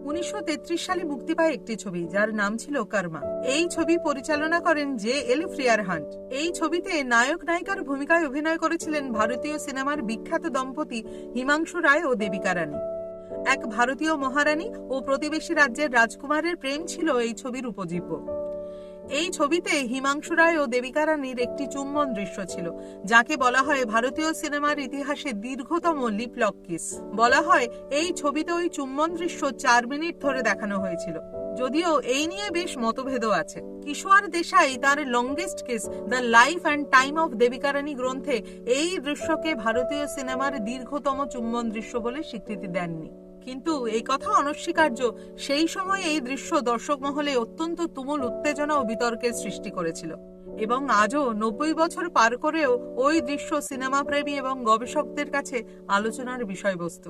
1933 সালে মুক্তি পায় একটি ছবি যার নাম ছিল কর্মা। এই ছবি পরিচালনা করেন জে.এল. Freer hunt. এই ছবিতে নায়ক নায়িকার ভূমিকায় অভিনয় করেছিলেন ভারতীয় সিনেমার বিখ্যাত দম্পতি হিমাংশু রায় ও দেবিকা রানী। এক ভারতীয় মহারানী ও প্রতিবেশী রাজ্যের রাজকুমারের প্রেম ছিল এই ছবির উপজীব্য। এই ছবিতে হিমাংশু রায় ও দেবিকা রানীর একটি চুম্বন দৃশ্য ছিল, যাকে বলা হয় ভারতীয় সিনেমার ইতিহাসে দীর্ঘতম লিপ লক কিস। বলা হয় এই ছবিতে ওই চুম্বন দৃশ্য 4 মিনিট ধরে দেখানো হয়েছিল। যদিও এই নিয়ে বেশ মতভেদও আছে। কিশোর দেশাই তার longest kiss the life and time of Devika Rani গ্রন্থে এই দৃশ্যকে ভারতীয় সিনেমার দীর্ঘতম চুম্বন দৃশ্য বলে স্বীকৃতি দেননি। কিন্তু এই কথা অনস্বীকার্য, সেই সময় এই দৃশ্য দর্শক মহলে অত্যন্ত তুমুল উত্তেজনা ও বিতর্কের সৃষ্টি করেছিল এবং আজও 90 বছর পার করেও ওই দৃশ্য সিনেমা প্রেমী এবং গবেষকদের কাছে আলোচনার বিষয়বস্তু।